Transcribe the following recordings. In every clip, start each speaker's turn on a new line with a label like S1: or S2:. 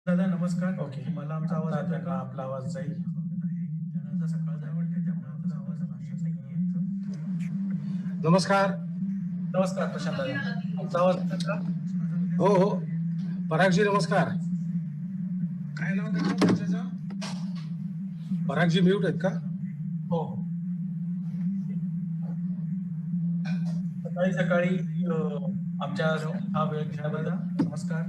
S1: दादा नमस्कार.
S2: ओके.
S1: मला आमचा आवाज
S2: आता
S1: येतोय
S2: त्यांना
S1: का?
S2: आपला आवाज जाईल.
S1: त्यांना सकाळ झाली त्यामुळे आपला आवाज लक्षात नाहीये.
S2: नमस्कार.
S1: नमस्कार प्रशांत दादा. आमचा आवाज येतोय का?
S2: हो, हो. परागजी नमस्कार. काय नाव त्याचं तुमच्याचं? परागजी म्यूट आहेत का?
S1: हो. सकाळी सकाळी आमच्यासाठी हा वेळ दिल्याबद्दल नमस्कार.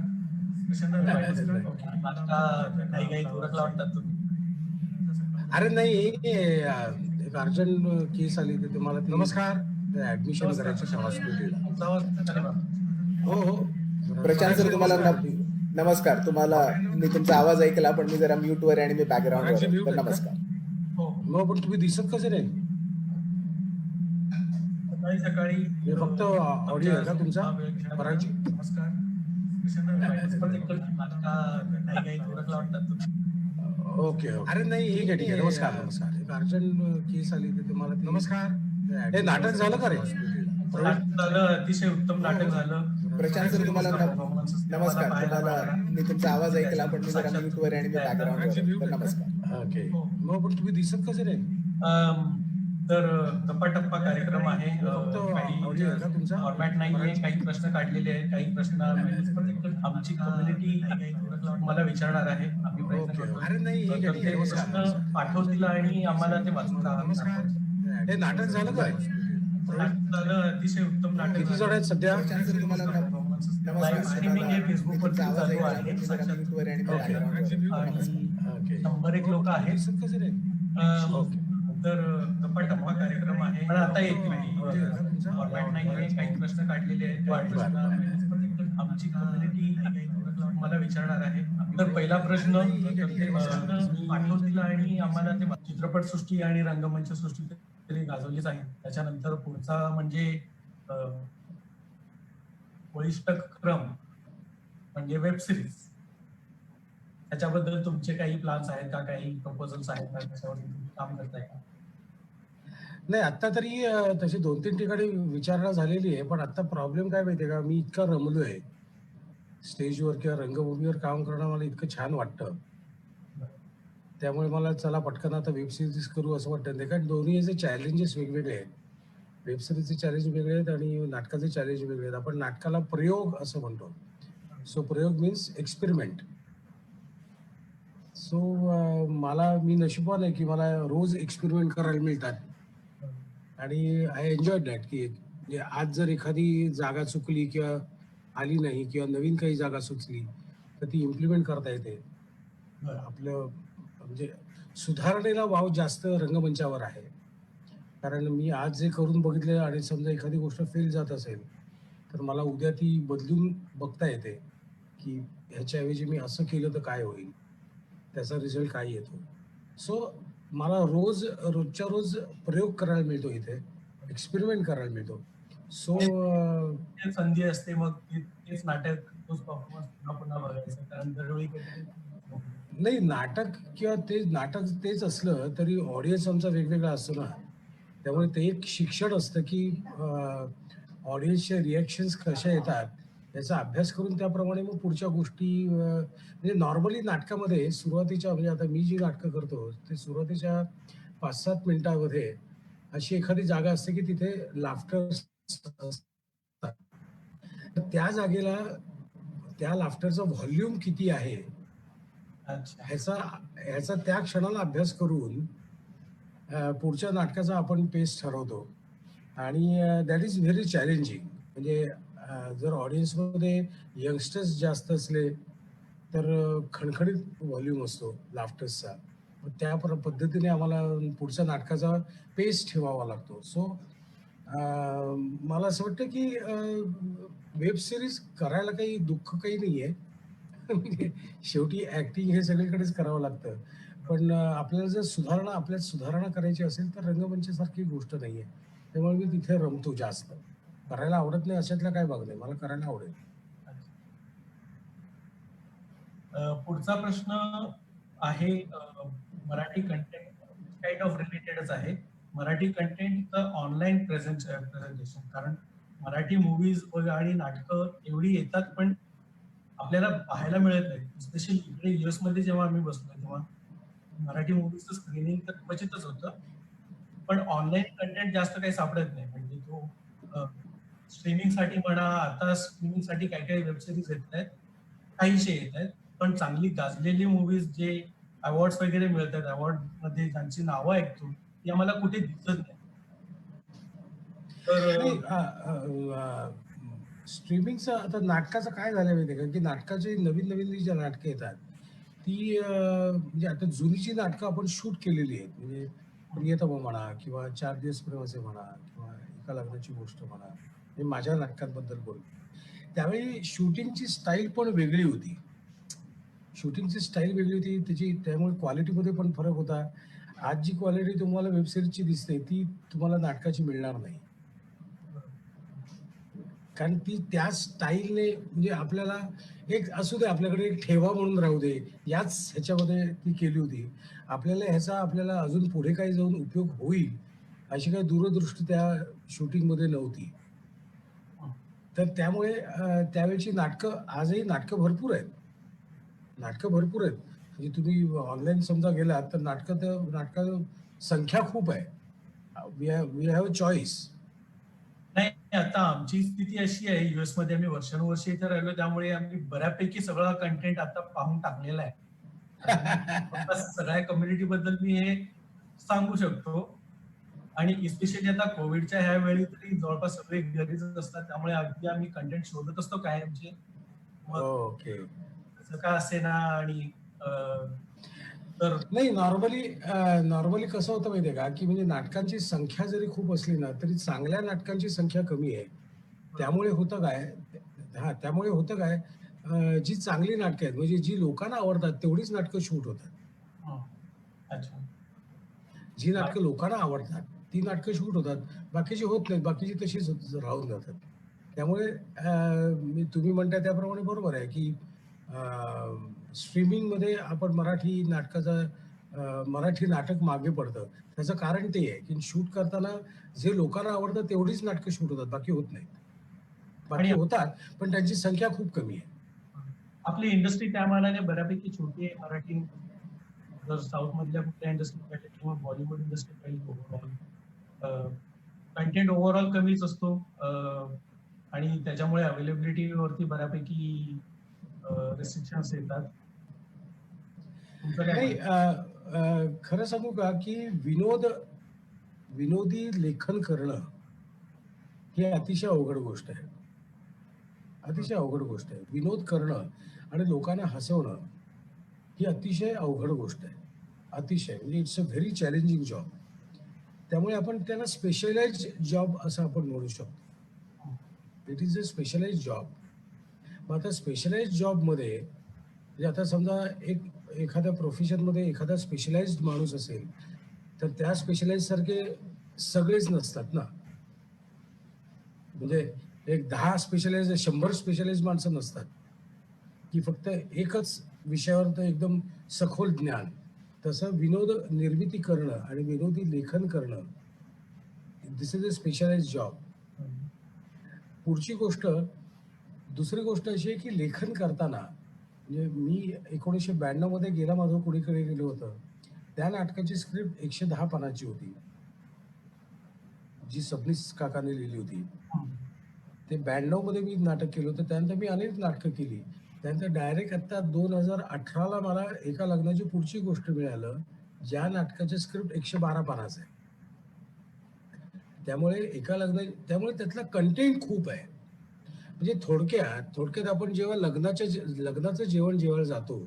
S1: प्रशांत दादा
S2: नाही, नाही,
S1: नमस्कार.
S2: नाही.
S1: ओके. नाश्ता घाई उरकला वाटतात तुम्ही.
S2: अरे नाही, एक अर्जंट केस आली तर मला नमस्कार. ऍडमिशन
S1: नमस्कार
S2: करायचं
S1: प्रशांत
S2: होतं
S1: दादा.
S2: हॉस्पिटलला.
S1: आमचा आवाज येतोय का नाही?
S2: हो, हो.
S3: प्रशांत
S1: परागजी
S3: सर तुम्हाला
S1: नमस्कार.
S3: नमस्कार. तुम्हाला मी तुमचा आवाज ऐकला, पण मी जरा म्यूटवर आहे आणि मी बॅकग्राऊंडवर
S2: परागजी
S3: आहे.
S2: म्यूट
S3: तर
S2: आहेत का?
S3: नमस्कार.
S1: हो.
S2: मग पण तुम्ही दिसत कसे नाही?
S1: सकाळी सकाळी
S2: हे फक्त ऑडिओ आहे का
S1: आमच्यासाठी
S2: तुमचा?
S1: हा वेळ दिल्याबद्दल
S2: परागजी?
S1: नमस्कार. प्रशांत दादा नाश्ता घाई उरकला वाटतात तुम्ही.
S2: Okay, okay. अरे नाही, ठीक आहे. नमस्कार, नमस्कार. एक अर्जंट केस आली तर मला नमस्कार. हे नाटक झालं का रे हॉस्पिटलला?
S1: नाटक झालं, अतिशय उत्तम नाटक झालं.
S3: प्रशांत सर तुम्हाला
S1: परफॉर्मन्स आम्हाला
S3: नमस्कार.
S1: पाहायला
S3: तुम्हाला
S1: मिळाला.
S3: मी तुमचा आवाज
S1: म्हणजे
S3: ऐकला, पण मी जरा
S1: साक्षात
S3: म्यूटवर आहे आणि मी
S1: तुम्ही
S3: बॅकग्राऊंडवर
S2: परागजी
S3: आहे.
S2: म्यूट
S3: तर
S2: आहेत
S3: नमस्कार.
S2: का? ओके.
S1: हो.
S2: मग पण तुम्ही दिसत कसे नाही?
S1: तर टप्पा कार्यक्रम आहे.
S2: फक्त ऑडिओ आहे का तुमचा?
S1: फॉर्मॅट नाहीये. काही प्रश्न काढलेले आहेत, काही प्रश्न आमची कम्युनिटी मला विचारणार आहे. आम्ही प्रयत्न
S2: ओके.
S1: करतो.
S2: अरे नाही,
S1: तर
S2: ठीक आहे.
S1: ते प्रश्न पाठवतील आणि आम्हाला ते वाचून
S2: नमस्कार. हे नाटक झालं का रे?
S1: नाटक झालं, अतिशय उत्तम नाटक
S2: किती जण
S1: झालं.
S2: आहेत सध्या?
S3: प्रशांत सर तुम्हाला
S1: लाईव्ह
S3: नमस्कार.
S1: स्ट्रीमिंग हे
S3: तुम्हाला मी
S1: फेसबुकवर
S3: तुमचा आवाज
S1: चालू
S3: ऐकला,
S1: आहे.
S3: पण मी जरा
S1: साक्षात
S3: म्यूटवर आहे आणि मी
S2: ओके.
S3: बॅकग्राऊंडवर आहे. तर
S1: आणि
S3: नमस्कार.
S2: ओके.
S1: 100 एक लोक आहेत.
S2: दिसत कसे नाही? ओके.
S1: तर टप्पा कार्यक्रम आहे. पण आता येतील. फॉर्मॅट नाहीये. काही प्रश्न काढलेले आहेत. आमची कम्युनिटी मला विचारणार आहे. तर पहिला प्रश्न पाठवतील आणि आम्हाला ते चित्रपटसृष्टी आणि रंगमंचसृष्टी तरी गाजवलीच आहे. त्याच्यानंतर पुढचा म्हणजे बळिष्ठ क्रम म्हणजे वेब सिरीज. त्याच्याबद्दल तुमचे काही प्लॅन्स आहेत का? काही प्रपोजल्स आहेत का? त्याच्यावर तुम्ही काम करताय का?
S2: नाही, आता तरी तशी 2-3 ठिकाणी विचारणा झालेली आहे. पण आता प्रॉब्लेम काय माहिती आहे का? मी इतका रमलोय स्टेजवर किंवा रंगभूमीवर काम करणं मला इतकं छान वाटतं. त्यामुळे मला चला पटकन आता वेब सिरीज करू असं वाटतं नाही, कारण दोन्हीचे चॅलेंजेस वेगवेगळे आहेत. वेब सिरीजचे चॅलेंज वेगळे आहेत आणि नाटकाचे चॅलेंज वेगळे आहेत. आपण नाटकाला प्रयोग असं म्हणतो. सो प्रयोग मीन्स एक्सपेरिमेंट. सो मी नशीबवान आहे की मला रोज एक्सपेरिमेंट करायला मिळतात. आणि आय एन्जॉय दॅट की म्हणजे आज जर एखादी जागा चुकली किंवा आली नाही किंवा नवीन काही जागा सुचली तर ती इम्प्लिमेंट करता येते. आपलं म्हणजे सुधारणेला वाव जास्त रंगमंचावर आहे. कारण मी आज जे करून बघितलं आणि समजा एखादी गोष्ट फेल जात असेल तर मला उद्या ती बदलून बघता येते की ह्याच्याऐवजी मी असं केलं तर काय होईल, त्याचा रिझल्ट काय येतो. सो मला रोजच्या रोज प्रयोग करायला मिळतो इथे, एक्सपेरिमेंट करायला मिळतो. सो
S1: संधी असते मग तेच नाटक तोच परफॉर्मन्स पुन्हा पुन्हा बघायचं कारण दरवेळी
S2: नाही, नाटक किंवा ते नाटक तेच असलं तरी ऑडियन्स आमचा वेगवेगळा असतो ना. त्यामुळे ते एक शिक्षण असतं की ऑडियन्सचे रिॲक्शन्स कशा येतात याचा अभ्यास करून त्याप्रमाणे मग पुढच्या गोष्टी म्हणजे नॉर्मली नाटकामध्ये सुरुवातीच्या म्हणजे आता मी जी नाटकं करतो ते सुरुवातीच्या 5-7 मिनिटांमध्ये अशी एखादी जागा असते की तिथे लाफ्टर असतात. तर त्या जागेला त्या लाफ्टरचा व्हॉल्यूम किती आहे ह्याचा ह्याचा त्या क्षणाला अभ्यास करून पुढच्या नाटकाचा आपण पेस ठरवतो आणि दॅट इज व्हेरी चॅलेंजिंग. म्हणजे जर ऑडियन्समध्ये यंगस्टर्स जास्त असले तर खणखणीत व्हॉल्यूम असतो लाफ्टर्सचा. मग त्या पद्धतीने आम्हाला पुढच्या नाटकाचा पेस ठेवावा लागतो. सो मला असं वाटतं की वेब सिरीज करायला काही दुःख काही नाही आहे. म्हणजे शेवटी ॲक्टिंग हे सगळीकडेच करावं लागतं. पण आपल्याला जर आपल्यात सुधारणा करायची असेल तर रंगमंचासारखी गोष्ट नाही आहे. त्यामुळे मी तिथे रमतो जास्त. करायला आवडत नाही अशातला काही भाग नाही. मला करायला आवडेल.
S1: पुढचा प्रश्न आहे मराठी कंटेंट काइंड ऑफ रिलेटेडच आहे. मराठी कंटेंटचं ऑनलाईन प्रेझेंटेशन कारण मराठी मूव्हीज आणि नाटकं एवढी येतात पण आपल्याला पाहायला मिळत नाही. स्पेशली इकडे US मध्ये जेव्हा आम्ही बसलो तेव्हा मराठी मूव्हीजचं स्क्रीनिंग तर क्वचितच होतं. पण ऑनलाईन कंटेंट जास्त काही सापडत नाही. म्हणजे तो स्ट्रीमिंगसाठी म्हणा, आता स्ट्रीमिंगसाठी काही-काही वेब सीरीज येतायत, काहीशे येतायत. पण चांगली गाजलेली मूव्हीज जे अवॉर्ड्स वगैरे मिळतात, अवॉर्डमध्ये ज्यांची नावं ऐकतो, ती आम्हाला कुठे दिसत नाही. तर
S2: नाही स्ट्रीमिंगचं आता नाटकाचं काय झालं माहिती आहे का, की नाटकाची नवीन-नवीन जी नाटकं येतात, ती म्हणजे आता जुनीची नाटकं आपण शूट केलेली आहेत. म्हणजे प्रियतमा म्हणा किंवा 4 दिवस प्रेमाचे म्हणा किंवा एका लग्नाची गोष्ट म्हणा. मी माझ्या नाटकांबद्दल बोलतो. त्यावेळी शूटिंगची स्टाईल पण वेगळी होती. शूटिंगची स्टाईल वेगळी होती. त्याची त्यामुळे क्वालिटीमध्ये पण फरक होता. आज जी क्वालिटी तुम्हाला वेब सीरीजची दिसते, ती तुम्हाला नाटकाची मिळणार नाही. कारण ती त्या स्टाईलने म्हणजे आपल्याला एक असू दे आपल्याकडे एक ठेवा म्हणून राहू दे, याच ह्याच्यामध्ये ती केली होती. आपल्याला अजून पुढे काही जाऊन उपयोग होईल, अशी काही दूरदृष्टी त्या शूटिंगमध्ये नव्हती. तर त्यामुळे त्यावेळची नाटकं आजही नाटकं भरपूर आहेत. नाटकं भरपूर आहेत. म्हणजे तुम्ही ऑनलाईन समजा गेलात, तर नाटकाचं संख्या खूप आहे. We have a choice.
S1: नाही, आता आमची स्थिती अशी आहे, US मध्ये आम्ही वर्षानुवर्षे इथे राहिलो, त्यामुळे आम्ही बऱ्यापैकी सगळा कंटेंट आता पाहून टाकलेला आहे. आणि जवळपास सगळ्या कम्युनिटीबद्दल मी हे सांगू शकतो. आणि स्पेशली आता कोविडच्या ह्या वेळी तरी जवळपास सगळे घरीच असतात. त्यामुळे अगदी आम्ही कंटेंट शोधत असतो कायमचे. मग
S2: ओके.
S1: कसं का असेना आणि अ, तर
S2: नाही नॉर्मली कसं होतं माहिती आहे का, की म्हणजे नाटकांची संख्या जरी खूप असली ना, तरी चांगल्या नाटकांची संख्या कमी आहे. त्यामुळे होतं काय त्यामुळे होतं काय जी चांगली नाटकं आहेत, म्हणजे जी लोकांना आवडतात तेवढीच नाटकं शूट होतात.
S1: हं, अच्छा.
S2: जी नाटकं लोकांना आवडतात, ती नाटकं शूट होतात. बाकीची होत नाहीत. बाकीची तशीच राहून जातात. त्यामुळे तुम्ही म्हणताय त्याप्रमाणे बरोबर आहे, की स्ट्रीमिंगमध्ये आपण मराठी नाटक मागे पडतं. त्याचं कारण ते आहे, की शूट करताना जे लोकांना आवडतं तेवढीच नाटकं शूट होतात, बाकी होत नाहीत.
S1: आणि
S2: बाकी होतात, पण त्यांची संख्या खूप कमी आहे.
S1: आपली इंडस्ट्री त्या मानाने बऱ्यापैकी छोटी आहे. मराठी जर साऊथ मधल्या कुठल्या इंडस्ट्री पाहिल्या किंवा बॉलिवूड इंडस्ट्री पाहिली ओव्हरऑल कंटेंट ओव्हरऑल कमीच असतो. आणि त्याच्यामुळे अवेलेबिलिटी वरती बऱ्यापैकी रिस्ट्रिक्शन्स येतात. तुमचं काय
S2: नाही
S1: म्हणणं?
S2: खरं सांगू का, की विनोदी लेखन करणं ही अतिशय अवघड गोष्ट आहे. अतिशय अवघड गोष्ट आहे. विनोद करणं आणि लोकांना हसवणं ही अतिशय अवघड गोष्ट आहे. अतिशय म्हणजे it's a very challenging job. त्यामुळे आपण त्याला स्पेशलाइज्ड जॉब असं आपण म्हणू शकतो. It is a specialized job. मग आता स्पेशलाइज्ड जॉबमध्ये म्हणजे आता समजा एखाद्या प्रोफेशनमध्ये एखादा स्पेशलाइज्ड माणूस असेल, तर त्या स्पेशलाइज्ड सारखे सगळेच नसतात ना. म्हणजे एक 10 स्पेशलाइज्ड 100 स्पेशलाइज्ड माणसं नसतात, की फक्त एकच विषयावर तर एकदम सखोल ज्ञान. तसं विनोद निर्मिती करणं आणि विनोदी लेखन करणं, this is a specialized job. पुढची गोष्ट दुसरी गोष्ट अशी आहे, की लेखन करताना म्हणजे मी 1992 मध्ये गेला माझं कुणीकडे गेलं होतं. त्या नाटकाची स्क्रिप्ट 110 पानाची होती, जी सबनीस काकांनी लिहिली होती. ते 92 मध्ये मी नाटक केलं होतं. त्यानंतर मी अनेक नाटकं केली. त्यानंतर डायरेक्ट आता 2018 ला मला एका लग्नाची पुढची गोष्ट मिळालं, ज्या नाटकाचं स्क्रिप्ट 112 पानाचं आहे. त्यामुळे त्यातला कंटेंट खूप आहे. म्हणजे थोडक्यात आपण जेव्हा लग्नाचं जेवण जेवायला जातो,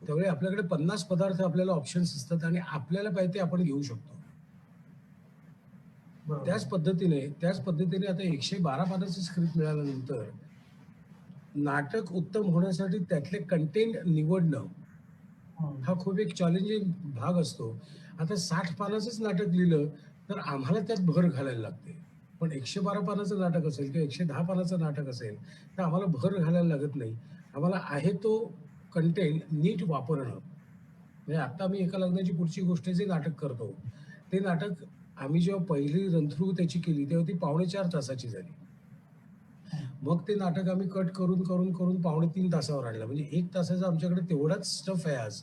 S2: त्यावेळी आपल्याकडे 50 पदार्थ आपल्याला ऑप्शन्स असतात आणि आपल्याला पाहिजे ते आपण घेऊ शकतो.
S1: बरोबर.
S2: त्याच पद्धतीने आता 112 पानाचं स्क्रिप्ट मिळाल्यानंतर नाटक उत्तम होण्यासाठी त्यातले कंटेंट निवडणं
S1: हं.
S2: हा खूप एक चॅलेंजिंग भाग असतो. आता 60 पानाचंच नाटक लिहिलं, तर आम्हाला त्यात भर घालायला लागते. पण 112 पानाचं नाटक असेल किंवा 110 पानाचं नाटक असेल, तर आम्हाला भर घालायला लागत नाही. आम्हाला आहे तो कंटेंट नीट वापरणं. म्हणजे आता मी एका लग्नाची पुढची गोष्ट जे नाटक करतो, ते नाटक आम्ही जेव्हा पहिली रन थ्रू त्याची केली, तेव्हा ती 3.25 तासाची झाली. मग ते नाटक आम्ही कट करून करून करून 2.5 तासावर आणलं. म्हणजे 1 तासाचा आमच्याकडे तेवढाच स्टफ आहे आज,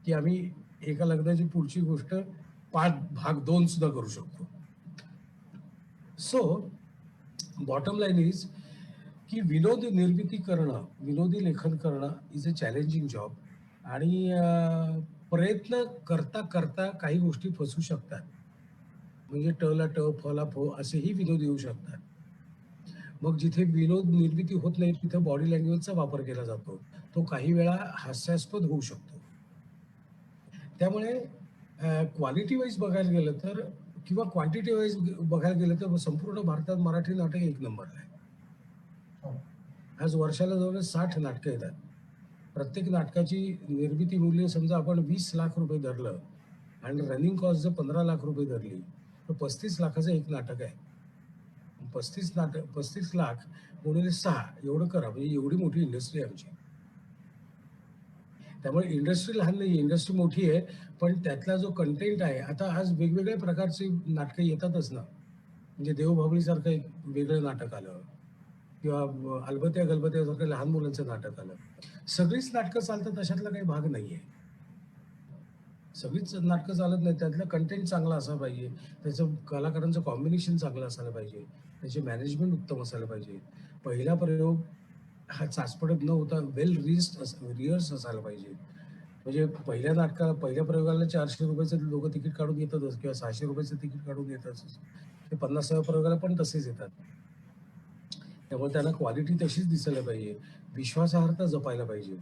S2: की आम्ही एका लग्नाची पुढची गोष्ट 5 भाग 2 सुद्धा करू शकतो. सो बॉटम लाईन इज की विनोद निर्मिती करणं, विनोदी लेखन करणं इज अ चॅलेंजिंग जॉब. आणि प्रयत्न करता करता काही गोष्टी फसू शकतात. म्हणजे ट ला ट, फ ला फ असेही विनोद येऊ शकतात. मग जिथे विनोद निर्मिती होत नाही तिथे बॉडी लँग्वेजचा वापर केला जातो. तो काही वेळा हास्यास्पद होऊ शकतो. त्यामुळे क्वालिटी वाईज बघायला गेलं तर किंवा क्वांटिटी वाईज बघायला गेलं तर संपूर्ण भारतात मराठी नाटक 1 नंबरला आहे.
S1: हो.
S2: आज वर्षाला जवळ 60 नाटकं येतात. प्रत्येक नाटकाची निर्मिती मूल्य समजा आपण 20 लाख रुपये धरलं आणि रनिंग कॉस्ट जर 15 लाख रुपये धरली, तर 35 लाखाचं एक नाटक आहे. 35 लाख गुणिले 6 एवढं करा, म्हणजे एवढी मोठी इंडस्ट्री आहे आमची. त्यामुळे इंडस्ट्री लहान नाही, इंडस्ट्री मोठी आहे, पण त्यातला जो कंटेंट आहे, आता आज वेगवेगळ्या प्रकारची नाटकं येतातच ना. म्हणजे देवबाभळीसारखं एक वेगळं नाटक आलं किंवा अलबत्या गलबत्यासारखं लहान मुलांचं नाटक आलं. सगळीच नाटकं चालतात अशातला काही भाग नाहीये. सगळीच नाटकं चालत नाही. त्यातलं कंटेंट चांगला असायला पाहिजे. त्याचं कलाकारांचं कॉम्बिनेशन चांगलं असायला पाहिजे. त्याचे मॅनेजमेंट उत्तम असायला पाहिजे. पहिला प्रयोग हा चाचपडत न होता वेल रिहर्स असायला पाहिजे. म्हणजे पहिल्या प्रयोगाला ₹400 लोकं तिकीट काढून येतातच किंवा ₹600 तिकीट काढून येतातच. ते 50व्या प्रयोगाला पण तसेच येतात. त्यामुळे त्यांना क्वालिटी तशीच दिसायला पाहिजे. विश्वासार्हता जपायला पाहिजे.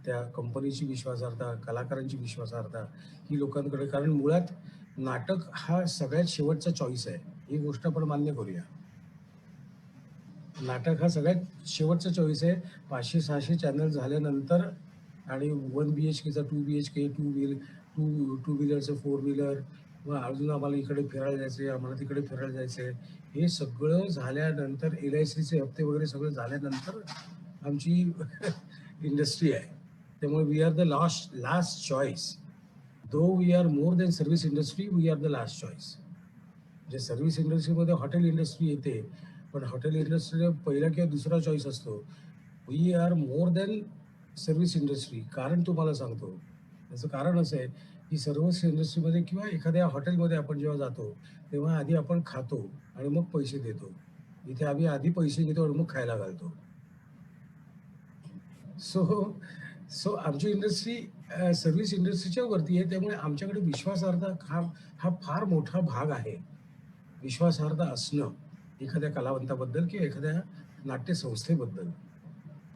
S2: त्या कंपनीची विश्वासार्हता, कलाकारांची विश्वासार्हता ही लोकांकडे, कारण मुळात नाटक हा सगळ्यात शेवटचा चॉईस आहे. ही गोष्ट आपण मान्य करूया. नाटक हा सगळ्यात शेवटचा चॉईस आहे. 500-600 चॅनल झाल्यानंतर आणि 1 BHKचा 2 BHK, टू व्हीलरचं 4 व्हीलर, मग अजून आम्हाला इकडे फिरायला जायचंय, आम्हाला तिकडे फिरायला जायचंय. हे सगळं झाल्यानंतर LICचे हप्ते वगैरे सगळं झाल्यानंतर आमची इंडस्ट्री आहे. त्यामुळे we are the last choice. Though we are more than service industry, we are the last choice. म्हणजे सर्व्हिस इंडस्ट्रीमध्ये हॉटेल इंडस्ट्री येते, पण हॉटेल इंडस्ट्रीला पहिला किंवा दुसरा चॉईस असतो. We are more than service industry. कारण तुम्हाला सांगतो, त्याचं कारण असं आहे की सर्व्हिस इंडस्ट्रीमध्ये किंवा एखाद्या हॉटेलमध्ये आपण जेव्हा जातो, तेव्हा आधी आपण खातो आणि मग पैसे देतो. इथे आम्ही आधी पैसे घेतो आणि मग खायला घालतो. सो सो आमची इंडस्ट्री सर्व्हिस इंडस्ट्रीच्या वरती आहे. त्यामुळे आमच्याकडे विश्वासार्हता हा फार मोठा भाग आहे. विश्वासार्हता असणं एखाद्या कलावंताबद्दल किंवा एखाद्या नाट्यसंस्थेबद्दल,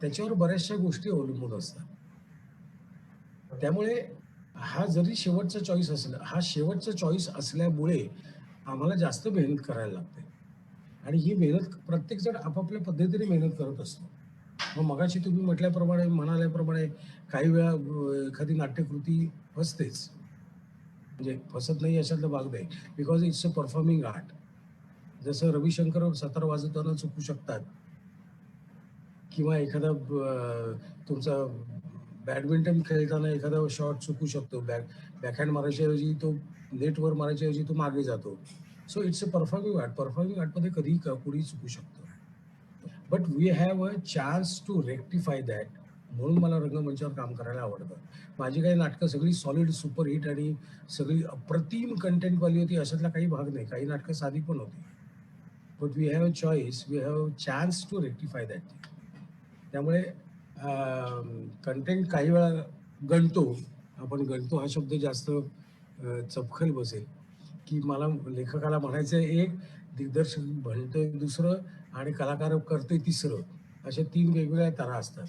S2: त्याच्यावर बऱ्याचशा गोष्टी अवलंबून असतात. त्यामुळे हा जरी शेवटचा चॉईस असला, हा शेवटचा चॉईस असल्यामुळे आम्हाला जास्त मेहनत करायला लागते. आणि ही मेहनत प्रत्येकजण आपापल्या पद्धतीने मेहनत करत असतो. मग मगाशी तुम्ही म्हणाल्याप्रमाणे काही वेळा एखादी नाट्यकृती फसतेच. म्हणजे फसत नाही अशातला भाग नाही. Because it's a performing art. जसं रविशंकर सतार वाजवताना चुकू शकतात किंवा एखादा तुमचा बॅडमिंटन खेळताना एखादा शॉट चुकू शकतो. बॅकहँड मारायच्या ऐवजी तो नेटवर मारायच्या ऐवजी तो मागे जातो. So it's a performing art. Performing आर्टमध्ये कधीही कुणीही चुकू शकतो. But we have a chance to rectify that. म्हणून मला रंगमंचावर काम करायला आवडतं. माझी काही नाटकं सगळी सॉलिड सुपरहिट आणि सगळी अप्रतिम कंटेंटवाली होती अशातला काही भाग नाही. काही नाटकं साधी पण होती. But we have a choice, we have chance to rectify that. त्यामुळे कंटेंट काही वेळा गणतो. आपण गणतो हा शब्द जास्त चपखल बसेल, की मला लेखकाला म्हणायचं आहे एक, दिग्दर्शक म्हणतोय दुसरं आणि कलाकार करतोय तिसरं. अशा 3 वेगवेगळ्या तऱ्हा असतात.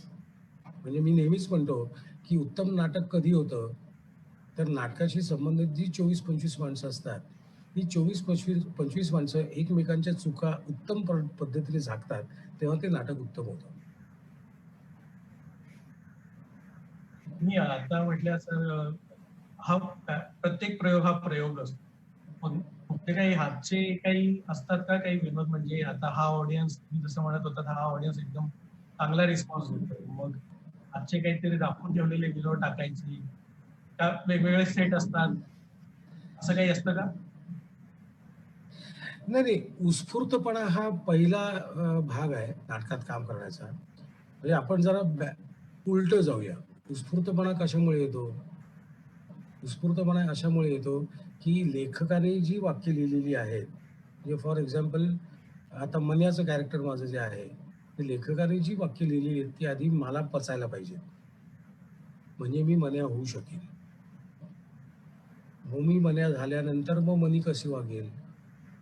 S2: म्हणजे मी नेहमीच म्हणतो, की उत्तम नाटक कधी होतं, तर नाटकाशी संबंधित जी 24-25 माणसं असतात, ती 24-25 माणसं एकमेकांच्या चुका उत्तम पद्धतीने झाकतात, तेव्हा ते नाटक उत्तम होतं.
S1: मी आता म्हटलं सर, हा प्रत्येक प्रयोग हा प्रयोग असतो. मग तुमचे काही हातचे काही असतात का काही विनोद? म्हणजे आता हा ऑडियन्स तुम्ही जसं म्हणत होता, हा ऑडियन्स एकदम चांगला रिस्पॉन्स देतोय. मग आजचे काहीतरी दाखवून ठेवलेले विनोद टाकायचे का वेगवेगळे सेट असतात, असं काही असतं का?
S2: नाही, नाही. उत्स्फूर्तपणा हा पहिला भाग आहे नाटकात काम करण्याचा. म्हणजे आपण जरा उलटं जाऊया. उत्स्फूर्तपणा कशामुळे येतो? उत्स्फूर्तपणा अशामुळे येतो, की लेखकाने जी वाक्य लिहिलेली आहेत, म्हणजे फॉर एक्झाम्पल आता मन्याचं कॅरेक्टर माझं जे आहे, ते लेखकाने जी वाक्य लिहिलेली आहेत, ती आधी मला पचायला पाहिजेत. म्हणजे मी मन्या होऊ शकेन. मग मी मन्या झाल्यानंतर मग मनी कशी वागेल?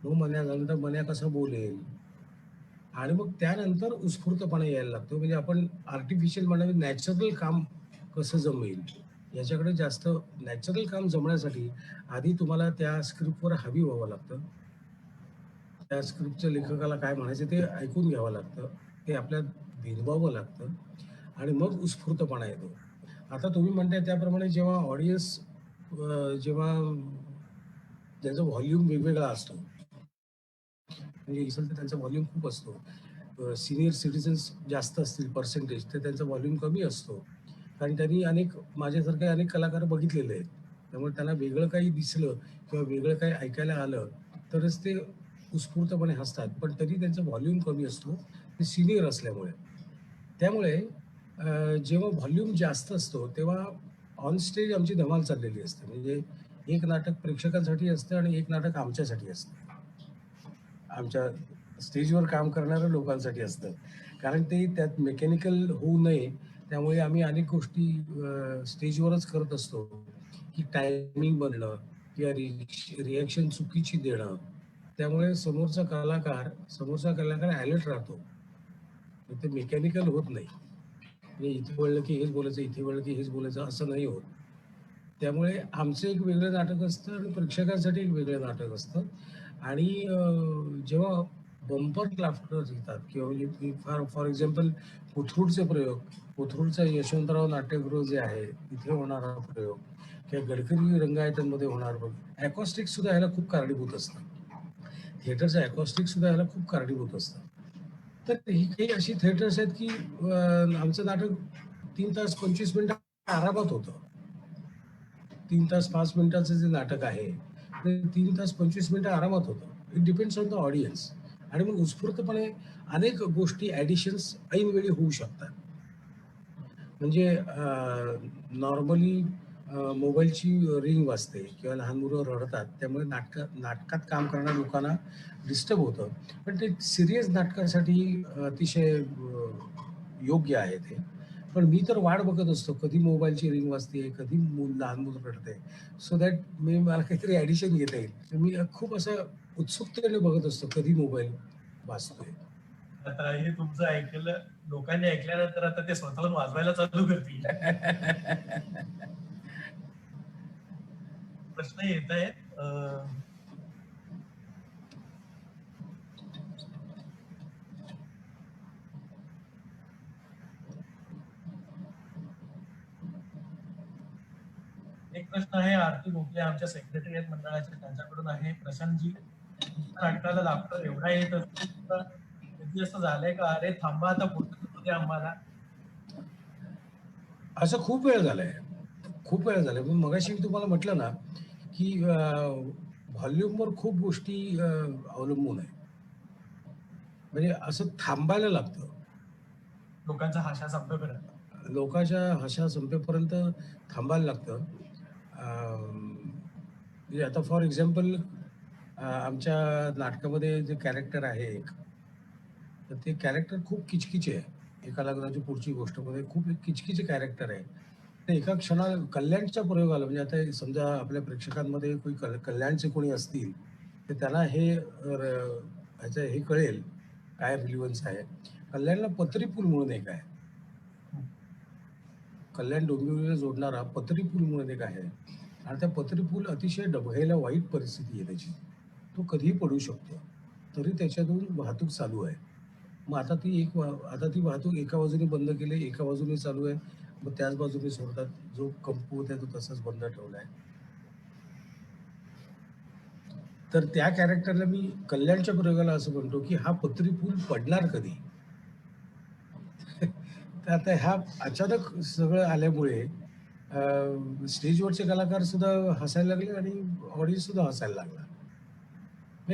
S2: मग मन्या झाल्यानंतर मन्या कसं बोलेल? आणि मग त्यानंतर उत्स्फूर्तपणा यायला लागतो. म्हणजे आपण आर्टिफिशियल म्हणावे नॅचरल काम कसं जमेल, याच्याकडे जास्त नॅचरल काम जमण्यासाठी आधी तुम्हाला त्या स्क्रिप्टवर हवी व्हावं लागतं. त्या स्क्रिप्टच्या लेखकाला काय म्हणायचं ते ऐकून घ्यावं लागतं. ते आपल्यात भिनवावं लागतं आणि मग उत्स्फूर्तपणा येतो. आता तुम्ही म्हणताय त्याप्रमाणे जेव्हा ऑडियन्स जेव्हा ज्यांचा व्हॉल्यूम वेगवेगळा असतो, म्हणजे असेल तर त्यांचा व्हॉल्यूम खूप असतो. सीनियर सिटिझन्स जास्त असतील पर्सेंटेज तर त्यांचा व्हॉल्यूम कमी असतो. कारण त्यांनी माझ्यासारखे अनेक कलाकार बघितलेले आहेत. त्यामुळे त्यांना वेगळं काही दिसलं किंवा वेगळं काही ऐकायला आलं, तरच ते उत्स्फूर्तपणे हसतात. पण तरी त्यांचा व्हॉल्यूम कमी असतो, ते सीनियर असल्यामुळे. त्यामुळे जेव्हा व्हॉल्यूम जास्त असतो, तेव्हा ऑन स्टेज आमची धमाल चाललेली असते. म्हणजे एक नाटक प्रेक्षकांसाठी असतं आणि एक नाटक आमच्यासाठी असतं. आमच्या स्टेजवर काम करणाऱ्या लोकांसाठी असतं. कारण ते त्यात मेकॅनिकल होऊ नये, त्यामुळे आम्ही अनेक गोष्टी स्टेजवरच करत असतो, की टायमिंग बनणं किंवा रिएक्शन चुकीची देणं. त्यामुळे समोरचा कलाकार अलर्ट राहतो. तर ते मेकॅनिकल होत नाही. म्हणजे इथे वळलं की हेच बोलायचं, इथे वळलं की हेच बोलायचं असं नाही होत. त्यामुळे आमचं एक वेगळं नाटक असतं आणि प्रेक्षकांसाठी एक वेगळं नाटक असतं. आणि जेव्हा बंपर लाफ्टर येतात किंवा म्हणजे फॉर फॉर एक्झाम्पल कोथरूडचे प्रयोग, कोथरूडचा यशवंतराव नाट्यगृह जे आहे, तिथे होणारा प्रयोग किंवा गडकरी रंगायतांमध्ये होणारा प्रयोग, अकॉस्टिक सुद्धा ह्याला खूप कारणीभूत असतं. थिएटरचं अकॉस्टिक सुद्धा ह्याला खूप कारणीभूत असतं. तर ही काही अशी थिएटर्स आहेत की आमचं नाटक 3 तास 25 मिनिटं आरामात होतं. 3 तास 5 मिनिटाचं जे नाटक आहे, ते 3 तास 25 मिनिटं आरामात होतं. It depends on the audience. आणि मग उत्स्फूर्तपणे अनेक गोष्टी ॲडिशन्स ऐनवेळी होऊ शकतात. म्हणजे नॉर्मली मोबाईलची रिंग वाजते किंवा लहान मुलं रडतात. त्यामुळे नाटकात काम करणाऱ्या लोकांना डिस्टर्ब होतं. पण ते सीरियस नाटकासाठी अतिशय योग्य आहे ते. पण मी तर वाट बघत असतो, कधी मोबाईलची रिंग वाजते, कधी लहान मूल रडतंय, सो दॅट मला काहीतरी ॲडिशन घेता येईल. तर मी खूप असं उत्सुकतेने बघत असतो, कधी मोबाईल वाजतोय.
S1: आता हे तुमचं ऐकलं, लोकांनी ऐकल्यानंतर आता ते स्वतःहून वाजवायला चालू करतील. प्रश्न येत आहेत. एक प्रश्न आहे आरती गोखले आमच्या सेक्रेटरीएट मंडळाच्या, त्यांच्याकडून आहे. प्रशांतजी, तुमच्या नाटकाला लाफ्टर एवढा येत असेल तर कधी असं झालंय का, अरे थांबा आता बोलू दे आम्हाला?
S2: असं खूप वेळ झालंय. खूप वेळा झालंय. पण मगाशी मी तुम्हाला म्हटलं ना, की व्हॉल्यूमवर खूप गोष्टी अवलंबून आहे. म्हणजे असं थांबायला लागतं.
S1: लोकांचा हाशा संपेपर्यंत.
S2: लोकांच्या हशा संपेपर्यंत थांबायला लागतं. म्हणजे आता फॉर एक्झाम्पल आमच्या नाटकामध्ये जे कॅरेक्टर आहे एक, तर ते कॅरेक्टर खूप किचकिचे आहे. एका लग्नाची पुढची गोष्ट मध्ये खूप एक किचकिचे कॅरेक्टर आहे. ते एका कल्याणच्या प्रयोगाला म्हणजे आता हे समजा आपल्या प्रेक्षकांमध्ये कोणी कल्याणचे कोणी असतील, तर त्यांना ह्याचं हे कळेल काय रिलिव्हन्स आहे. कल्याणला पतरी पूल म्हणून एक आहे. कल्याण डोंबिवलीला जोडणारा पतरी पूल म्हणून एक आहे. आणि त्या पतरी पूल अतिशय डबघाईला वाईट परिस्थिती आहे त्याची. तो कधीही पडू शकतो. तरी त्याच्यातून वाहतूक चालू आहे. मग आता ती वाहतूक एका बाजूने बंद केली, एका बाजूने चालू आहे. मग त्याच बाजूने सोडतात. जो कमकुवत आहे तो तसाच बंद ठेवलाय. तर त्या कॅरेक्टरला मी कल्याणच्या प्रयोगाला असं म्हणतो, की हा पतरी पूल पडणार कधी? तर आता ह्या अचानक सगळं आल्यामुळे स्टेजवरचे कलाकार सुद्धा हसायला लागले आणि ऑडियन्स सुद्धा हसायला लागला.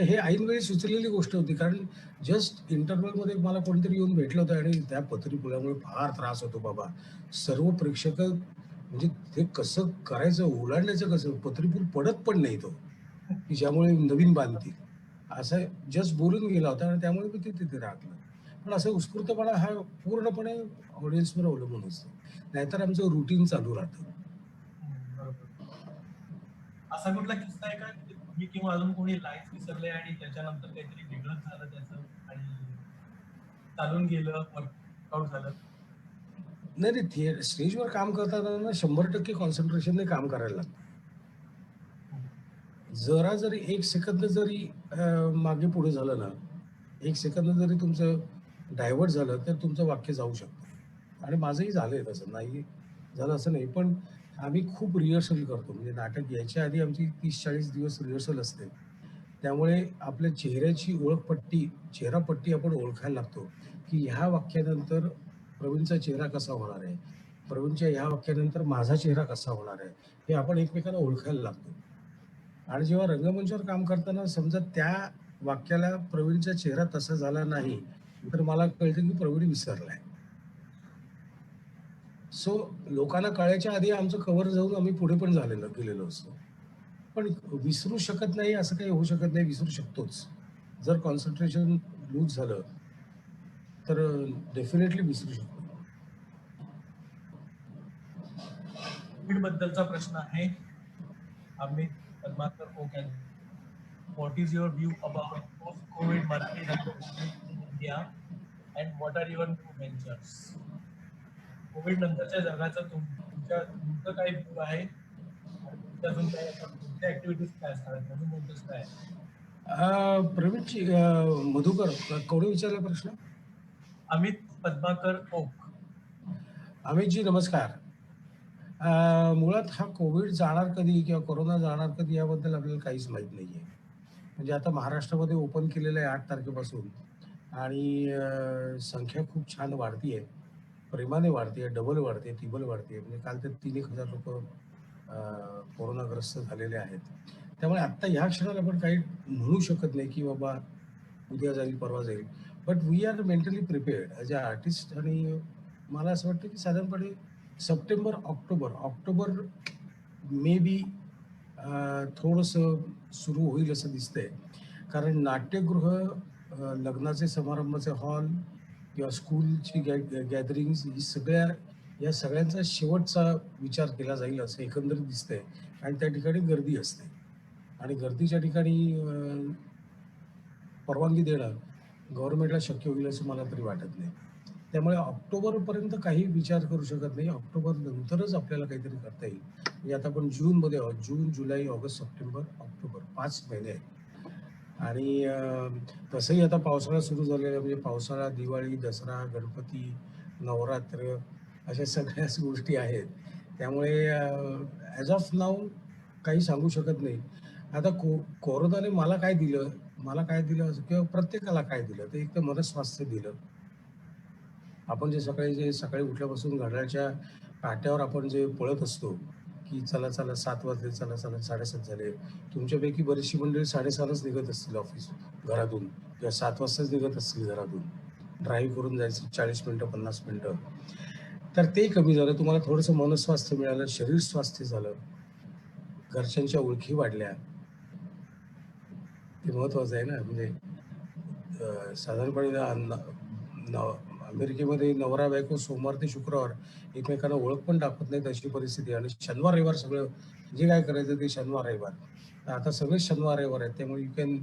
S2: हे ऐनवेळी सुचलेली गोष्ट होती. कारण जस्ट इंटरव्हलमध्ये मला कोणीतरी येऊन भेटलं होतं आणि त्या पथरी पुलामुळे फार त्रास होतो बाबा. सर्व प्रेक्षक म्हणजे ते कसं करायचं, ओलांडायचं कसं? पथरी पूल पडत पण नाही तो, की ज्यामुळे नवीन बांधतील. असं जस्ट बोलून गेला होता आणि त्यामुळे मी ते तिथे राखलं. पण असं उत्स्फूर्तपणा हा पूर्णपणे ऑडियन्सवर अवलंबून असतो. नाहीतर आमचं रुटीन चालू राहतं.
S1: बरोबर. असा कुठला किस्सा आहे का की तुम्ही किंवा अजून कोणी लाईन्स विसरले आणि त्याच्यानंतर काहीतरी वेगळंच झालं त्याचं आणि चालून गेलं, वर्कआउट झालं?
S2: नाही, नाही. स्टेजवर काम करताना ना 100% कॉन्सन्ट्रेशनने काम करायला लागतं. जरा जरी 1 सेकंद जरी मागे पुढे झालं ना, 1 सेकंद जरी तुमचं डायव्हर्ट झालं, तर तुमचं वाक्य जाऊ शकतं. आणि माझंही झालंय तसं, नाही झालं असं नाही. पण आम्ही खूप रिहर्सल करतो. म्हणजे नाटक यायच्या आधी आमची 30-40 दिवस रिहर्सल असते. त्यामुळे आपल्या चेहऱ्याची चेहरापट्टी आपण ओळखायला लागतो, की ह्या वाक्यानंतर प्रवीणचा चेहरा कसा होणार आहे? प्रवीणच्या ह्या वाक्यानंतर माझा चेहरा कसा होणार आहे? हे आपण एकमेकांना ओळखायला लागतो. आणि जेव्हा रंगमंचावर काम करताना समजा त्या वाक्याला प्रवीणचा चेहरा तसा झाला नाही, तर मला कळतं की प्रवीण विसरलाय. सो लोकांना कळायच्या आधी आमचं कव्हर जाऊन आम्ही पुढे पण गेलेलो असतो. पण विसरू शकत नाही असं काही होऊ शकत नाही, विसरू शकतोच. जर कॉन्सन्ट्रेशन लूज झालं, तर डेफिनेटली विसरू शकतो.
S1: कोविड बद्दलचा प्रश्न आहे. अमित पद्माकर ओक यांचा. What is your view about post Covid market in India and what are your new ventures? Covid नंतरच्या जगाचं तुमचं काय व्ह्यू आहे आणि तुमच्या अजून काय आता पुढच्या ऍक्टिव्हिटीज काय असणार, नवीन व्हेंचर्स काय आहे?
S2: प्रवीणची मधुकर कोणी विचारला प्रश्न?
S1: अमित पद्माकर ओक.
S2: अमितजी नमस्कार. मुळात हा कोविड जाणार कधी किंवा कोरोना जाणार कधी याबद्दल आपल्याला काहीच माहीत नाहीये. म्हणजे आता महाराष्ट्रामध्ये ओपन केलेलं आहे 8 तारखेपासून आणि संख्या खूप छान वाढतीये. प्रेमाने वाढतीये, डबल वाढते, तिबल वाढते. म्हणजे काल तर 3,000 लोकं कोरोनाग्रस्त झालेले आहेत. त्यामुळे आत्ता ह्या क्षणाला आपण काही म्हणू शकत नाही, की बाबा उद्या जाईल, परवा जाईल. But we are mentally prepared as a artist आणि मला असं वाटतं, की साधारणपणे सप्टेंबर, ऑक्टोबर मे बी थोडंसं सुरू होईल असं दिसतंय. कारण नाट्यगृह, लग्नाचे समारंभाचे हॉल किंवा स्कूलची गॅदरिंग्ज या सगळ्यांचा शेवटचा विचार केला जाईल असं एकंदरीत दिसतंय आणि त्या ठिकाणी गर्दी असते आणि गर्दीच्या ठिकाणी परवानगी देणं गव्हर्नमेंटला शक्य होईल असं मला तरी वाटत नाही. त्यामुळे ऑक्टोबरपर्यंत काही विचार करू शकत नाही. ऑक्टोबर नंतरच आपल्याला काहीतरी करता येईल. म्हणजे आता आपण जूनमध्ये आहोत. जून, जुलै, ऑगस्ट, सप्टेंबर, ऑक्टोबर 5 महिने आहेत. आणि तसंही आता पावसाळा सुरू झालेला आहे. म्हणजे पावसाळा, दिवाळी, दसरा, गणपती, नवरात्र अशा सगळ्याच गोष्टी आहेत. त्यामुळे ॲज ऑफ नाऊ काही सांगू शकत नाही. आता कोरोनाने मला काय दिलं किंवा प्रत्येकाला काय दिलं, तर एक तर मनस्वास्थ्य दिलं. आपण जे सकाळी उठल्यापासून घड्याळाच्या काट्यावर आपण जे पळत असतो, की चला, चला 7 वाजले, चला, चला 7:30 झाले. तुमच्यापैकी बरीचशी मंडळी 6:30लाच निघत असतील घरातून किंवा 7 वाजताच निघत असतील घरातून. ड्राईव्ह करून जायचं 40 मिनिटं, 50 मिनिटं. तर ते कमी झालं. तुम्हाला थोडंसं मनस्वास्थ्य मिळालं, शरीर स्वास्थ्य झालं. घरच्यांच्या ओळखी वाढल्या. ते महत्वाचं आहे ना. म्हणजे साधारणपणे अमेरिकेमध्ये नवरा-बायको सोमवार ते शुक्रवार एकमेकांना ओळख पण दाखवत नाहीत अशी परिस्थिती आहे आणि शनिवार-रविवार सगळं जे काय करायचं ते शनिवार-रविवार. तर आता सगळेच शनिवार-रविवार आहेत. त्यामुळे यू कॅन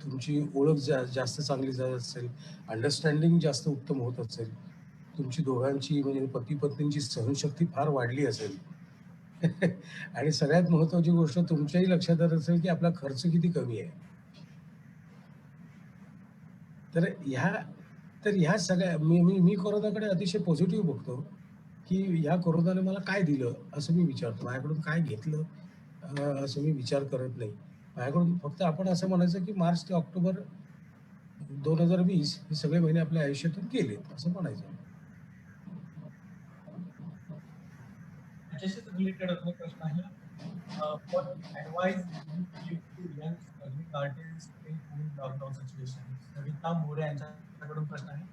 S2: तुमची ओळख जास्त चांगली झाली असेल, अंडरस्टँडिंग जास्त उत्तम होत असेल, तुमची दोघांची म्हणजे पती-पत्नींची सहनशक्ती फार वाढली असेल आणि सगळ्यात महत्त्वाची गोष्ट तुमच्याही लक्षात आलं असेल, की आपला खर्च किती कमी आहे. तर ह्या ह्या सगळ्या मी कोरोनाकडे अतिशय पॉझिटिव्ह बघतो, की ह्या कोरोनाने मला काय दिलं असं मी विचारतो. माझ्याकडून काय घेतलं असं मी विचार करत नाही. माझ्याकडून फक्त आपण असं म्हणायचं, की मार्च ते ऑक्टोबर 2020 हे सगळे महिने आपल्या आयुष्यातून गेलेत असं म्हणायचं.
S1: त्याच्याशीच रिलेटेड अजून एक प्रश्न आहे. what advice would you give to young struggling artists in lockdown situation? Savita More यांच्याकडून प्रश्न आहे.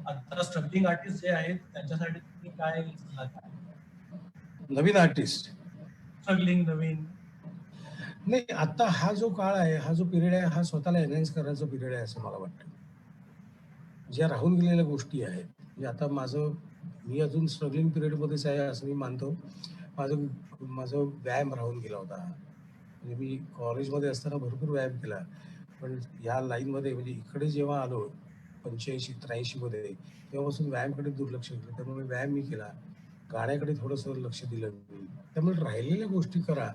S1: आता स्ट्रगलिंग आर्टिस्ट जे आहेत त्यांच्यासाठी तुम्ही काय सल्ला द्याल?
S2: नवीन आर्टिस्ट
S1: स्ट्रगलिंग नवीन
S2: नाही, आता हा जो काळ आहे, हा जो पिरियड आहे, हा स्वतःला एनहान्स करायचा पिरियड आहे असं मला वाटतं. ज्या राहून गेलेल्या गोष्टी आहेत, म्हणजे आता मी अजून स्ट्रगलिंग पिरियडमध्येच आहे असं मी मानतो. माझं माझं व्यायाम राहून गेला होता. म्हणजे मी कॉलेजमध्ये असताना भरपूर व्यायाम केला. पण ह्या लाईनमध्ये म्हणजे इकडे जेव्हा आलो 85-83 मध्ये, तेव्हापासून व्यायामकडे दुर्लक्ष केलं. त्यामुळे व्यायाम मी केला. गाण्याकडे थोडंसं लक्ष दिलं मी. त्यामुळे राहिलेल्या गोष्टी करा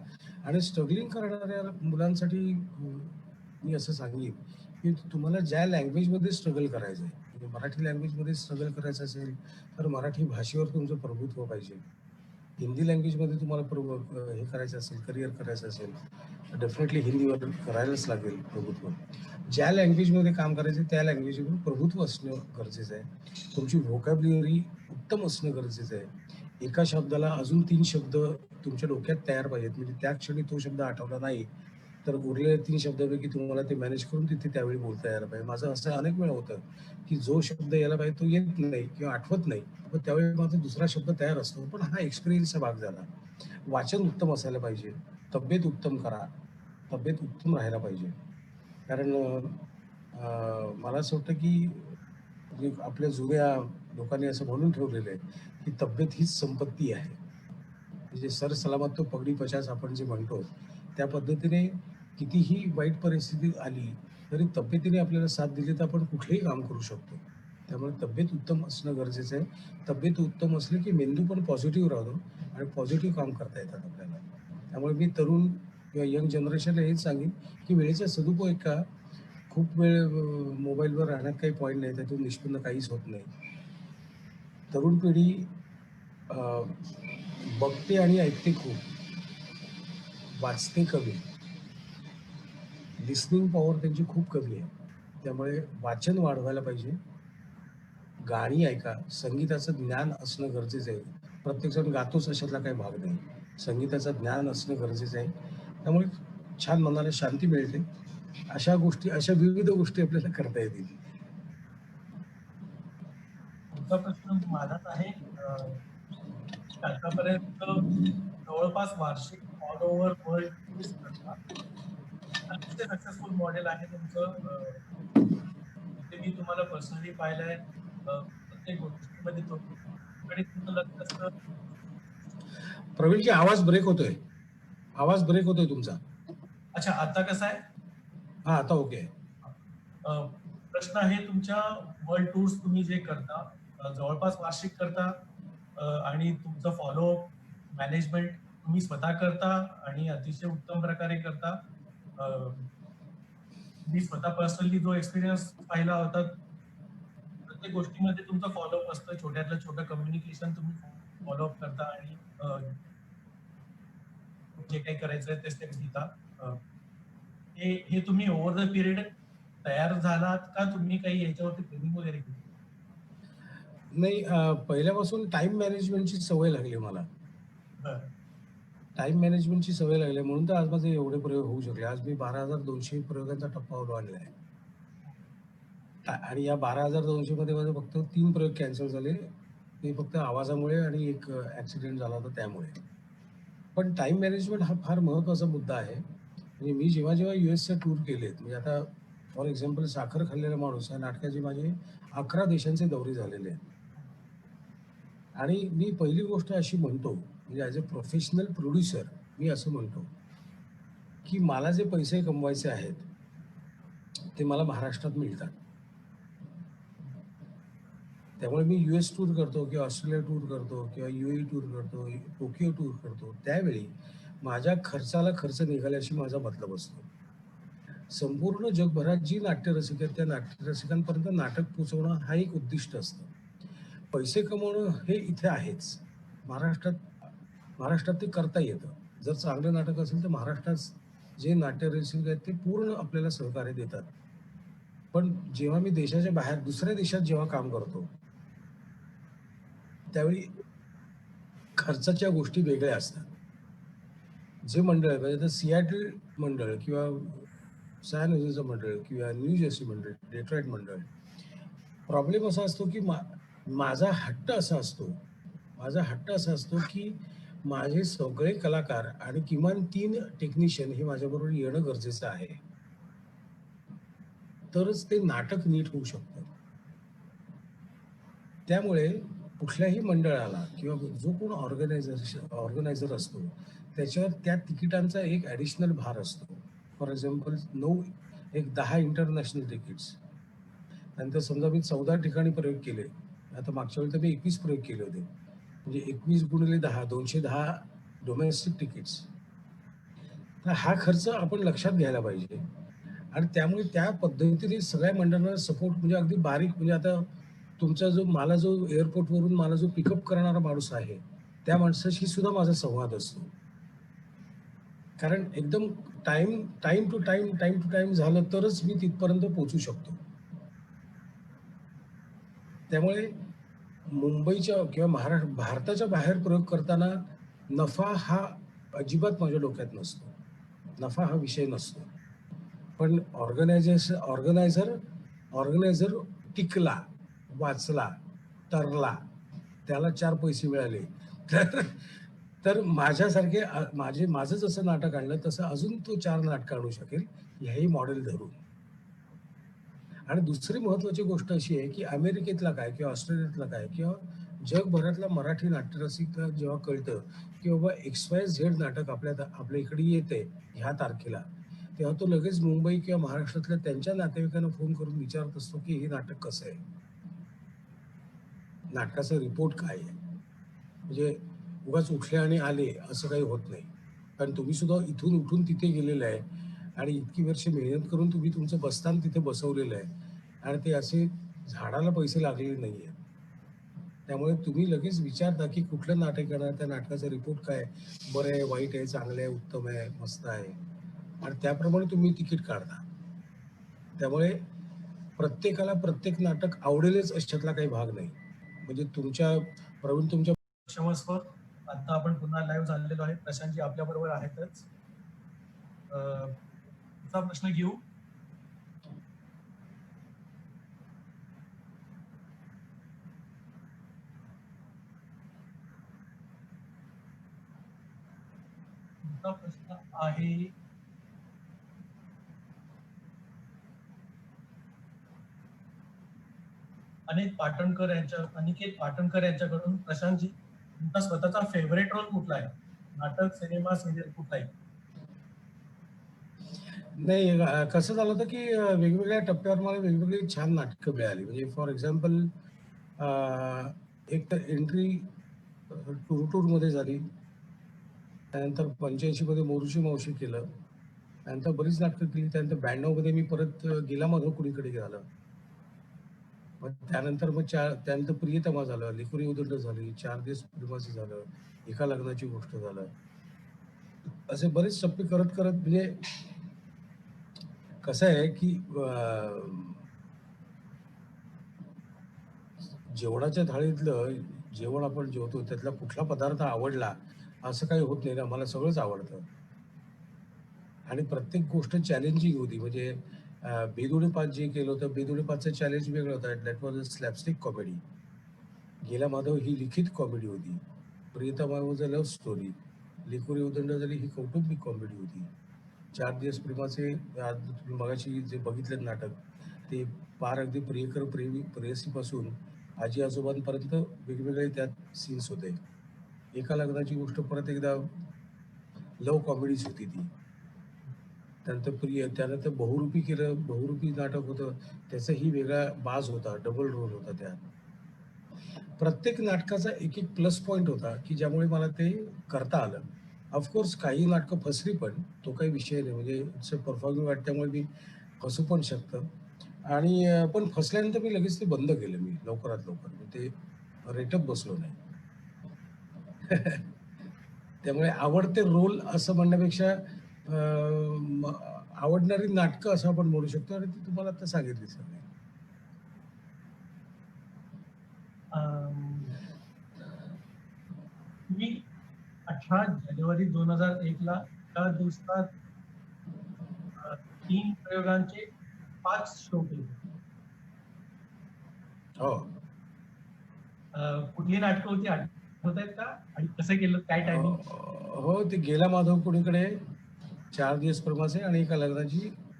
S2: आणि स्ट्रगलिंग करणाऱ्या मुलांसाठी मी असं सांगेन, की तुम्हाला ज्या लँग्वेजमध्ये स्ट्रगल करायचं आहे, म्हणजे मराठी लँग्वेजमध्ये स्ट्रगल करायचं असेल, तर मराठी भाषेवर तुमचं प्रभुत्व पाहिजे. हिंदी लँग्वेजमध्ये तुम्हाला हे करायचं असेल, करिअर करायचं असेल, तर डेफिनेटली हिंदीवर करायलाच लागेल प्रभुत्व. ज्या लँग्वेजमध्ये काम करायचं त्या लँग्वेजवर प्रभुत्व असणं गरजेचं आहे. तुमची व्होकॅब्युलरी उत्तम असणं गरजेचं आहे. एका शब्दाला अजून 3 शब्द तुमच्या डोक्यात तयार पाहिजेत. म्हणजे त्या क्षणी तो शब्द आठवला नाही, तर उरलेल्या 3 शब्दापैकी तुम्हाला ते मॅनेज करून तिथे त्यावेळी बोलता यायला पाहिजे. माझं असं अनेक वेळा होतं, की जो शब्द यायला पाहिजे तो येत नाही किंवा आठवत नाही. पण त्यावेळी माझा दुसरा शब्द तयार असतो. पण हा एक्सपिरियन्सचा भाग झाला. वाचन उत्तम असायला पाहिजे. तब्येत उत्तम करा. तब्येत उत्तम राहायला पाहिजे. कारण मला असं वाटतं, की म्हणजे आपल्या जुन्या लोकांनी असं म्हणून ठेवलेलं आहे, की तब्येत हीच संपत्ती आहे. म्हणजे सर सलामत तो पगडी पचास आपण जे म्हणतो, त्या पद्धतीने कितीही वाईट परिस्थिती आली, तरी तब्येतीने आपल्याला साथ दिली तर आपण कुठलेही काम करू शकतो. त्यामुळे तब्येत उत्तम असणं गरजेचं आहे. तब्येत उत्तम असली की मेंदू पण पॉझिटिव्ह राहतो आणि पॉझिटिव्ह काम करता येतात आपल्याला. त्यामुळे मी तरुण किंवा यंग जनरेशनला हेच सांगेन, की वेळेचा सदुपयोग का खूप वेळ मोबाईलवर राहण्यात काही पॉईंट नाही. त्यातून निष्पन्न काहीच होत नाही. तरुण पिढी बघते आणि ऐकते खूप, वाचते कमी. लिसनिंग पॉवर त्यांची खूप कमी आहे. त्यामुळे वाचन वाढवायला पाहिजे. गाणी ऐका. संगीताचं ज्ञान असणं गरजेचं आहे. प्रत्येकजण गातोच अशातला काही भाग नाही. संगीताचं ज्ञान असणं गरजेचं आहे. त्यामुळे छान मनाला शांती मिळते. अशा गोष्टी, अशा विविध गोष्टी आपल्याला करता येतील.
S1: पुढचा प्रश्न माझाच आहे. आतापर्यंत जवळपास वार्षिक ऑल ओव्हर वर्ल्ड टूर्स करता. अतिशय सक्सेसफुल मॉडेल आहे तुमचं. ते मी तुम्हाला पर्सनली पाहिलंय. प्रत्येक गोष्टीमध्ये तुमच्याकडे तुमचं लक्ष असतं.
S2: प्रवीणजी, आवाज ब्रेक होतोय. आवाज ब्रेक होतोय तुमचा.
S1: अच्छा, आता कसं आहे?
S2: हा, आता ओके आहे.
S1: प्रश्न आहे तुमच्या वर्ल्ड टूर्स तुम्ही जे करता, जवळपास वार्षिक करता, आणि तुमचं फॉलोअप मॅनेजमेंट तुम्ही स्वतः करता आणि अतिशय उत्तम प्रकारे करता. मी स्वतः पर्सनली जो एक्सपिरियन्स पाहिला होता, प्रत्येक गोष्टीमध्ये तुमचं फॉलोअप असतं. छोट्यातलं छोटं कम्युनिकेशन तुम्ही फॉलोअप करता आणि जे काही करायचंय ते स्टेप्स घेता. हे तुम्ही ओव्हर द पिरियड तयार झालात का तुम्ही काही याच्यावरती ट्रेनिंग वगैरे केली?
S2: नाही, पहिल्यापासून टाईम मॅनेजमेंटची सवय लागली मला.
S1: बरं.
S2: टाईम मॅनेजमेंटची सवय लागली म्हणून तर आज माझे एवढे प्रयोग होऊ शकले. आज मी 12,200 प्रयोगांचा टप्पा ओलांडला आहे. आणि या 12,200 मध्ये माझे फक्त 3 प्रयोग कॅन्सल झाले. ते फक्त आवाजामुळे आणि एक ॲक्सिडेंट झाला होता त्यामुळे. पण टाईम मॅनेजमेंट हा फार महत्त्वाचा मुद्दा आहे. म्हणजे मी जेव्हा US टूर केलेत, म्हणजे आता फॉर एक्झाम्पल साखर खाल्लेला माणूस या नाटकाचे माझे 11 देशांचे दौरे झालेले आहेत. आणि मी पहिली गोष्ट अशी म्हणतो, म्हणजे ॲज अ प्रोफेशनल प्रोड्युसर मी असं म्हणतो, की मला जे पैसे कमवायचे आहेत, ते मला महाराष्ट्रात मिळतात. त्यामुळे मी US टूर करतो किंवा ऑस्ट्रेलिया टूर करतो किंवा UAE टूर करतो, टोकियो टूर करतो, त्यावेळी माझ्या खर्चाला खर्च निघाल्याशी माझा मतलब असतो. संपूर्ण जगभरात जी नाट्यरसिक आहेत, त्या नाट्यरसिकांपर्यंत नाटक पोहोचवणं हा एक उद्दिष्ट असतं. पैसे कमवणं हे इथे आहेच. महाराष्ट्रात ते करता येतं. जर चांगलं नाटक असेल तर महाराष्ट्रात जे नाट्यरसिक आहेत ते पूर्ण आपल्याला सहकार्य देतात. पण जेव्हा मी देशाच्या बाहेर दुसऱ्या देशात जेव्हा काम करतो, त्यावेळी खर्चाच्या गोष्टी वेगळ्या असतात. जे मंडळ आहे म्हणजे सिॲटल मंडळ किंवा सॅन होजेचं मंडळ किंवा न्यू जर्सी मंडळ, डेट्रॉइट मंडळ, प्रॉब्लेम असा असतो की माझा हट्ट असा असतो, की माझे सगळे कलाकार आणि किमान 3 टेक्निशियन हे माझ्याबरोबर येणं गरजेचं आहे. तरच ते नाटक नीट होऊ शकतं. त्यामुळे कुठल्याही मंडळाला किंवा जो कोण ऑर्गनायझर असतो, त्याच्यावर त्या तिकिटांचा एक ॲडिशनल भार असतो. For example 10 international tickets. नंतर समजा मी 14 ठिकाणी प्रयोग केले. आता मागच्या वेळी तर मी 21 प्रयोग केले होते. म्हणजे 21 गुणिले 10, 210 डोमेस्टिक तिकीट्स. तर हा खर्च आपण लक्षात घ्यायला पाहिजे आणि त्यामुळे त्या पद्धतीने सगळ्या मंडळांना सपोर्ट म्हणजे अगदी बारीक म्हणजे आता मला जो एअरपोर्टवरून मला जो पिकअप करणारा माणूस आहे, त्या माणसाशी सुद्धा माझा संवाद असतो. कारण एकदम टाईम टू टाईम झालं तरच मी तिथपर्यंत पोहोचू शकतो. त्यामुळे मुंबईच्या किंवा भारताच्या बाहेर प्रयोग करताना नफा हा अजिबात माझ्या डोक्यात नसतो. नफा हा विषय नसतो. पण ऑर्गनायझर टिकला, वाचला, तरला, त्याला 4 पैसे मिळाले. तर तर माझं जसं नाटक आणलं तसं अजून तो 4 नाटकं आणू शकेल, ह्याही मॉडेल धरून. आणि दुसरी महत्त्वाची गोष्ट अशी आहे, की अमेरिकेतला काय किंवा ऑस्ट्रेलियातला काय किंवा जगभरातला मराठी नाट्यरसिकला जेव्हा कळतं, की बाबा XYZ नाटक आपल्या इकडे येतंय ह्या तारखेला, तेव्हा तो लगेच मुंबई किंवा महाराष्ट्रातल्या त्यांच्या नातेवाईकांना फोन करून विचारत असतो, की हे नाटक कसं आहे? नाटकाचा रिपोर्ट काय आहे? म्हणजे उगाच उठले आणि आले असं काही होत नाही. कारण तुम्ही सुद्धा इथून उठून तिथे गेलेलं आहे आणि इतकी वर्ष मेहनत करून तुम्ही तुमचं बस्तान तिथे बसवलेलं आहे आणि ते असे झाडाला पैसे लागलेले नाही आहेत. त्यामुळे तुम्ही लगेच विचारता, की कुठलं नाटक येणार, त्या नाटकाचा रिपोर्ट काय आहे? बरं आहे, वाईट आहे, चांगलं आहे, उत्तम आहे, मस्त आहे आणि त्याप्रमाणे तुम्ही तिकीट काढता. त्यामुळे प्रत्येकाला प्रत्येक नाटक आवडेलच अशातला काही भाग नाही. म्हणजे तुमच्या
S1: क्षमस्व. आता आपण पुन्हा लाईव्ह झालेलो आहे. प्रशांतजी आपल्या बरोबर आहेतच. पुढचा प्रश्न घेऊ. पुढचा प्रश्न आहे अनिकेत पाटणकर यांच्याकडून. प्रशांतजी, तुमचा स्वतःचा फेवरेट रोल कुठला आहे? नाटक, सिनेमा, सिरियल कुठलाही?
S2: नाही कसं झालं होतं, की वेगवेगळ्या टप्प्यावर मला वेगवेगळी छान नाटकं मिळाली. म्हणजे फॉर एक्झाम्पल एक तर एंट्री टूरमध्ये झाली. त्यानंतर 85 मध्ये मोरूची मावशी केलं. त्यानंतर बरीच नाटकं केली. त्यानंतर 92 मध्ये मी परत गेला माधव कुणीकडे झालं. मग त्यानंतर प्रियतमा झालं, लिकुरी उदंड झाली, 4 दिवस प्रेमाचं झालं, एका लग्नाची गोष्ट झालं. असे बरेच टप्पे करत करत म्हणजे कसं आहे, की जेवणाच्या थाळीतलं जेवण आपण जेवतो त्यातला कुठला पदार्थ आवडला असं काही होत नाही ना. मला सगळंच आवडतं आणि प्रत्येक गोष्ट चॅलेंजिंग होती. म्हणजे बेदोडे 5 जे केलं होतं, बेदोडे 5चं चॅलेंज वेगळं होतं. That was a slapstick comedy. गेला माधव ही लिखित कॉमेडी होती. प्रियतमा वॉज अ लव्ह स्टोरी. लिकुरी उदंड झाली ही कौटुंबिक कॉमेडी होती. 4 दिवस प्रेमाचे आज तुम्ही मगाशी जे बघितलं नाटक, ते पार अगदी प्रेयसीपासून आजी आजोबांपर्यंत वेगवेगळे त्यात सीन्स होते. एका लग्नाची गोष्ट परत एकदा लव्ह कॉमेडीच होती ती. त्यानंतर बहुरूपी नाटक होतं. त्याचाही वेगळा बाज होता, डबल रोल होता त्यात. प्रत्येक नाटकाचा एक एक प्लस पॉईंट होता, की ज्यामुळे मला ते करता आलं. ऑफकोर्स काही नाटकं फसली पण, तो काही विषय नाही. म्हणजे इट्स अ परफॉर्मिंग आर्ट त्यामुळे मी फसू पण शकतं आणि पण फसल्यानंतर मी लगेच ते बंद केलं लवकरात लवकर. मी ते रेटअप बसलो नाही. त्यामुळे आवडते रोल असं म्हणण्यापेक्षा आवडणारी नाटकं असं आपण म्हणू शकतो आणि ती तुम्हाला आता सांगितली सगळी.
S1: तुम्ही 18 जानेवारी 2001 ला एका दिवसात 3 प्रयोगांचे 5 शो केले.
S2: हो.
S1: कुठली नाटकं होती आठवतायत का? आणि कसं केलं? काय टायमिंग?
S2: हो, ते गेला माधव कुणीकडे, 4 दिवस प्रवास आहे आणि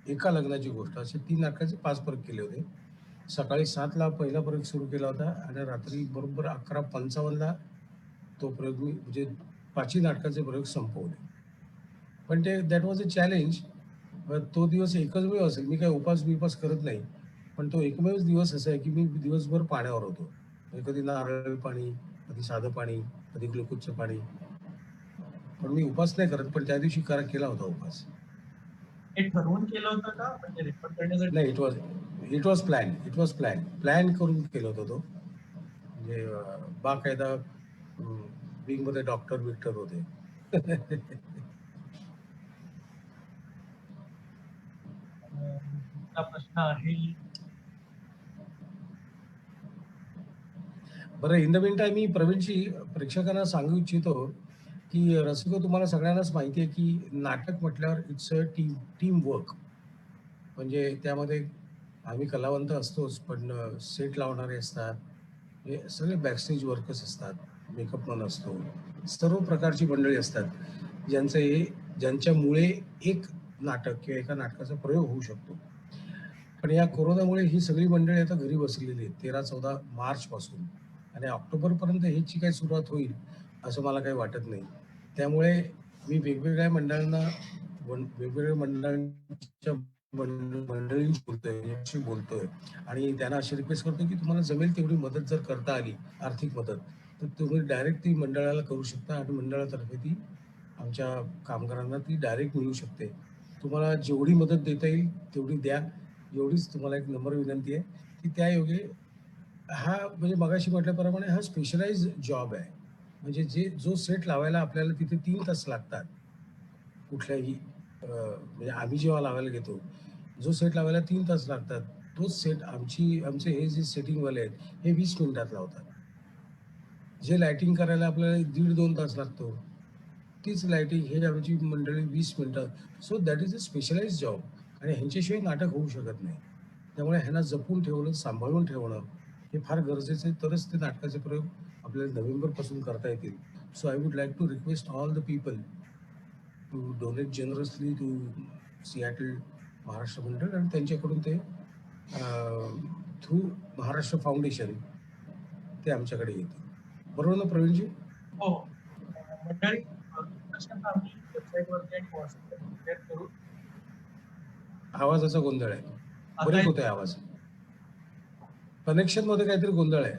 S2: एका लग्नाची गोष्ट, असे 3 नाटकाचे 5 प्रयोग केले होते. सकाळी 7ला पहिला प्रयोग सुरू केला होता आणि रात्री बरोबर 11:55ला तो प्रयोग मी म्हणजे 5ही नाटकाचे प्रयोग संपवले. पण ते दॅट वॉज अ चॅलेंज. तो दिवस एकमेव असेल. मी काही उपास-बिपास करत नाही. पण तो एकमेव दिवस असा आहे, की मी दिवसभर पाण्यावर होतो. म्हणजे कधी नारळी पाणी, कधी साधं पाणी, कधी ग्लुकोजचं पाणी. पण मी उपास नाही करत, पण त्या दिवशी केला होता उपास.
S1: हे ठरवून केलं होतं का? म्हणजे रेकॉर्ड करण्यासाठी?
S2: नाही, प्लॅन करून केलं होतं तो. म्हणजे बाकायदा विंगमध्ये डॉक्टर-बिक्टर होते.
S1: पुढचा प्रश्न आहे.
S2: बरं, इन द मीन टाईम मी प्रवीणजी प्रेक्षकांना सांगू इच्छितो, की रसिको तुम्हाला सगळ्यांनाच माहिती आहे, की नाटक म्हटल्यावर इट्स अ टीम वर्क. म्हणजे त्यामध्ये आम्ही कलावंत असतोच, पण सेट लावणारे असतात, हे सगळे बॅकस्टेज वर्कर्स असतात, मेकअपमन असतो, सर्व प्रकारची मंडळी असतात, ज्यांच्यामुळे एक नाटक किंवा एका नाटकाचा प्रयोग होऊ शकतो. पण या कोरोनामुळे ही सगळी मंडळी आता घरी बसलेली आहेत 13-14 मार्चपासून आणि ऑक्टोबरपर्यंत ह्याची काही सुरुवात होईल असं मला काही वाटत नाही. त्यामुळे मी वेगवेगळ्या मंडळांच्या मंडळींशी बोलतोय आणि त्यांना अशी रिक्वेस्ट करतो, की तुम्हाला जमेल तेवढी मदत जर करता आली, आर्थिक मदत, तर तुम्ही डायरेक्ट ती मंडळाला करू शकता आणि मंडळातर्फे ती आमच्या कामगारांना ती डायरेक्ट मिळू शकते. तुम्हाला जेवढी मदत देता येईल तेवढी द्या. एवढीच तुम्हाला एक नम्र विनंती आहे, की त्यायोगे हा म्हणजे मगाशी म्हटल्याप्रमाणे हा स्पेशलाइज्ड जॉब आहे. म्हणजे जो सेट लावायला आपल्याला तिथे 3 तास लागतात. कुठल्याही म्हणजे आम्ही जेव्हा लावायला घेतो, जो सेट लावायला 3 तास लागतात, तोच सेट आमचे हे जे सेटिंगवाले आहेत, हे 20 मिनिटात लावतात. जे लाइटिंग करायला आपल्याला 1.5-2 तास लागतो, तीच लाइटिंग हे आमची मंडळी 20 मिनिटात. So that is a specialized job आणि ह्यांच्याशिवाय नाटक होऊ शकत नाही. त्यामुळे ह्यांना जपून ठेवणं, सांभाळून ठेवणं हे फार गरजेचं आहे. तरच ते नाटकाचे प्रयोग आपल्याला नोव्हेंबरपासून करता येतील. So I would like to request all the people to donate generously to Seattle Maharashtra Mandal आणि त्यांच्याकडून ते थ्रू महाराष्ट्र फाउंडेशन ते आमच्याकडे येतील. बरोबर ना प्रवीणजी?
S1: हो. मंडळी, प्रश्न आम्ही वेबसाईटवरती आणि व्हॉट्सअपवरती शेअर करू.
S2: आवाजाचा गोंधळ आहे.
S1: आता
S2: ब्रेक होतोय आवाज. कनेक्शनमध्ये काहीतरी गोंधळ आहे.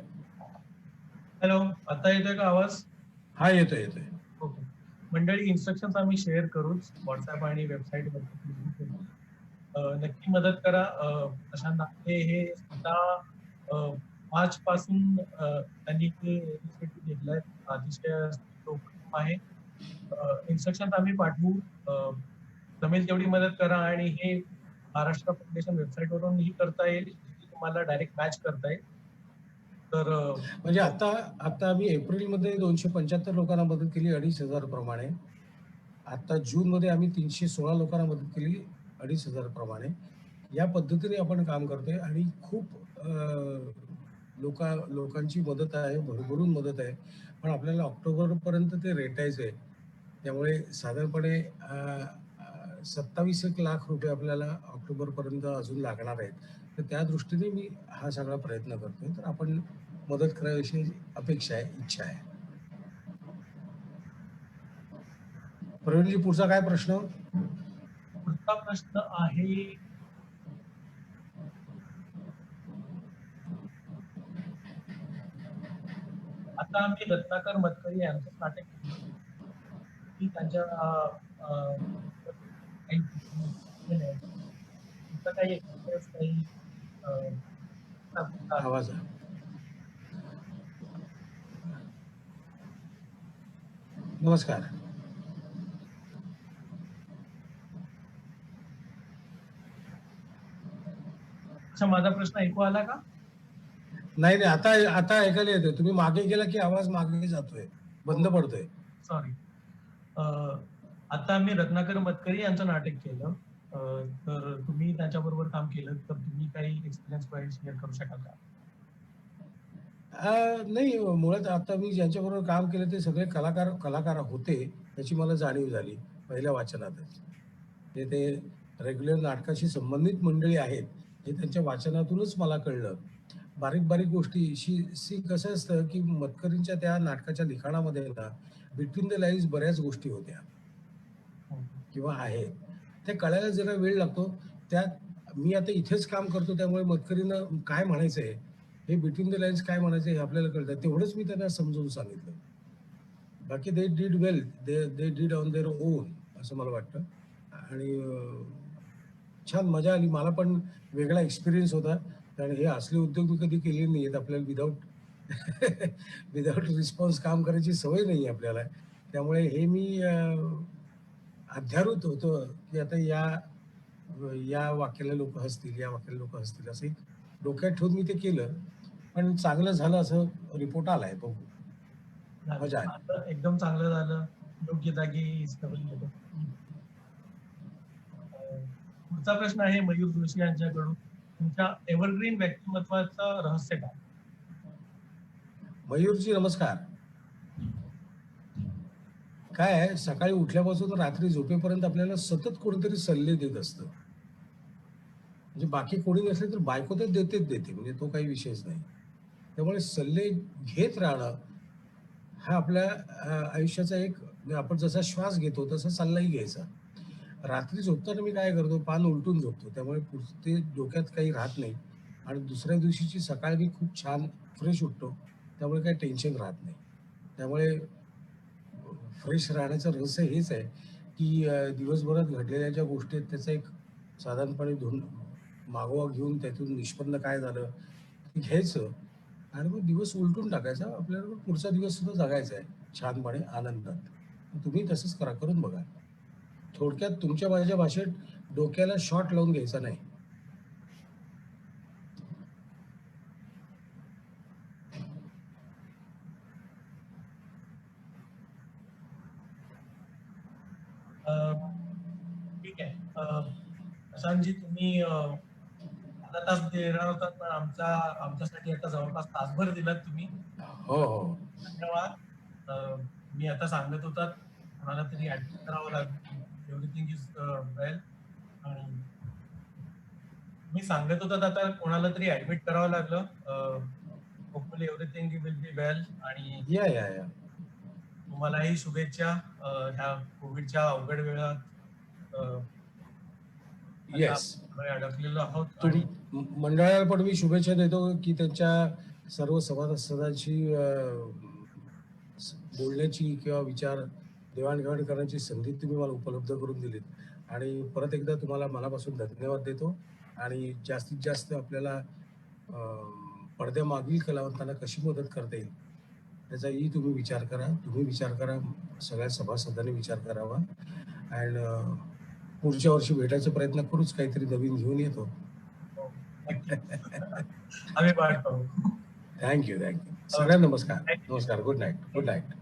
S1: हॅलो, आता येतोय का आवाज?
S2: हा, येतोय.
S1: ओके. मंडळी, इन्स्ट्रक्शन्स आम्ही शेअर करूच व्हॉट्सअप आणि वेबसाईटवरती. नक्की मदत करा. प्रशांत नागटे हे स्वतः मार्च पासून त्यांनी हे इनिशिएटिव्ह घेतलाय. अतिशय उपक्रम आहे. इन्स्ट्रक्शन्स आम्ही पाठवू. जमेल तेवढी मदत करा आणि हे महाराष्ट्र फाउंडेशन वेबसाईटवरूनही करता येईल. तुम्हाला डायरेक्ट मॅच करता येईल. तर
S2: म्हणजे आता आम्ही एप्रिलमध्ये 275 लोकांना मदत केली 2,500 प्रमाणे. आता जूनमध्ये आम्ही 316 लोकांना मदत केली 2,500 प्रमाणे. या पद्धतीने आपण काम करतोय आणि खूप लोकांची मदत आहे, भरभरून मदत आहे. पण आपल्याला ऑक्टोबरपर्यंत ते रेटायचं आहे. त्यामुळे साधारणपणे 27 लाख रुपये आपल्याला ऑक्टोबरपर्यंत अजून लागणार आहेत. तर त्या दृष्टीने मी हा सगळा प्रयत्न करतोय. तर आपण मदत करायची अपेक्षा आहे, इच्छा आहे. प्रवीणजी, पुढचा काय प्रश्न?
S1: पुढचा प्रश्न आहे. आता आम्ही रत्नाकर मतकरी यांचं नाटक की त्यांच्या काही तुमचं काही एक्सपिरियन्स, काही
S2: आवाज. नमस्कार.
S1: अच्छा, माझा प्रश्न ऐकू आला का?
S2: नाही, आता ऐकायला येतोय. तुम्ही मागे गेला की आवाज मागे जातोय, बंद पडतोय.
S1: सॉरी. आता आम्ही रत्नाकर मतकरी यांचं नाटक केलं. तर तुम्ही त्यांच्याबरोबर काम केलं तर तुम्ही काही एक्सपिरियन्स शेअर करू शकाल का?
S2: नाही, मुळात आता मी ज्यांच्याबरोबर काम केलं ते सगळे कलाकार होते, याची मला जाणीव झाली पहिल्या वाचनातच. ते रेग्युलर नाटकाशी संबंधित मंडळी आहेत, हे त्यांच्या वाचनातूनच मला कळलं. बारीक-बारीक गोष्टी कसं असतं, की मतकरींच्या त्या नाटकाच्या लिखाणामध्ये ना, बिटवीन द लाईन्स बऱ्याच गोष्टी होत्या किंवा आहेत. ते कळायला जरा वेळ लागतो. त्यात मी आता इथेच काम करतो त्यामुळे मतकरींना काय म्हणायचंय, हे बिटवीन द लाईन्स काय म्हणायचं हे आपल्याला कळतं. तेवढंच मी त्यांना समजावून सांगितलं. बाकी they did well. They did on their own असं मला वाटतं. आणि छान मजा आली. मला पण वेगळा एक्सपिरियन्स होता. कारण हे असले उद्योग मी कधी केले नाहीयेत. आपल्याला विदाऊट विदाऊट रिस्पॉन्स काम करायची सवय नाही आहे आपल्याला. त्यामुळे हे मी अध्यारूत होतो, की आता या वाक्याला लोकं हसतील, या वाक्याला लोकं हसतील असं एक डोक्यात ठेवून मी ते केलं. पण चांगलं झालं असं रिपोर्ट आलाय बघू. मजा आली.
S1: आता एकदम चांगलं झालं. योग्य जागी स्टबल केलं. पुढचा प्रश्न आहे मयूर जोशी यांच्याकडून. तुमच्या एव्हरग्रीन व्यक्तिमत्वाचं रहस्य काय?
S2: मयूरजी नमस्कार. काय आहे, सकाळी उठल्यापासून रात्री झोपेपर्यंत आपल्याला सतत कोणीतरी सल्ले देत असतं. म्हणजे बाकी कोणी नसले तर बायको तर देते, म्हणजे तो काही विषयच नाही. त्यामुळे सल्ले घेत राहणं हा आपल्या आयुष्याचा एक, म्हणजे आपण जसा श्वास घेतो तसा सल्लाही घ्यायचा. रात्री झोपताना मी काय करतो, पान उलटून झोपतो. त्यामुळे ते डोक्यात काही राहत नाही आणि दुसऱ्या दिवशीची सकाळ मी खूप छान फ्रेश उठतो. त्यामुळे काही टेन्शन राहत नाही. त्यामुळे फ्रेश राहण्याचं रहस्य हेच आहे, की दिवसभरात घडलेल्या ज्या गोष्टी आहेत त्याचा एक साधारणपणे मागोवा घेऊन त्यातून निष्पन्न काय झालं ते घ्यायचं आणि मग दिवस उलटून टाकायचा. आपल्याला मग पुढचा दिवस सुद्धा जगायचा आहे छानपणे आनंदात. तुम्ही तसंच करून बघा. थोडक्यात तुमच्या माझ्या भाषेत डोक्याला शॉट लावून घ्यायचा नाही.
S1: ठीक आहे. प्रशांतजी तुम्ही अर्धा तास देणार होतात पण आमच्यासाठी आता जवळपास तासभर दिलात तुम्ही.
S2: हो, हो.
S1: धन्यवाद. मी आता सांगत होतात कोणाला तरी ऍडमिट करावं लागलं. एव्हरीथिंग इज वेल. आणि मी सांगत होतात आता कोणाला तरी ऍडमिट करावं लागलं. Hopefully everything will be well. आणि
S2: या.
S1: तुम्हालाही शुभेच्छा ह्या कोविडच्या अवघड वेळात. आता
S2: येस.
S1: आपण अडकलेलो आहोत
S2: तुम
S1: आणि
S2: मंडळाला पण मी शुभेच्छा देतो, की त्यांच्या सर्व सभासदांशी बोलण्याची किंवा विचार देवाणघेवाण करण्याची संधी तुम्ही मला उपलब्ध करून दिलीत. आणि परत एकदा तुम्हाला मनापासून धन्यवाद देतो. आणि जास्तीत जास्त आपल्याला पडद्यामागील कलावंतांना कशी मदत करता येईल त्याचाही तुम्ही विचार करा. तुम्ही विचार करा, सगळ्या सभासदांनी विचार करावा. अँड पुढच्या वर्षी भेटायचा प्रयत्न करूच, काहीतरी नवीन घेऊन येतो.
S1: आम्ही पाठ करू.
S2: थँक्यू. सगळ्यांना नमस्कार. Good night.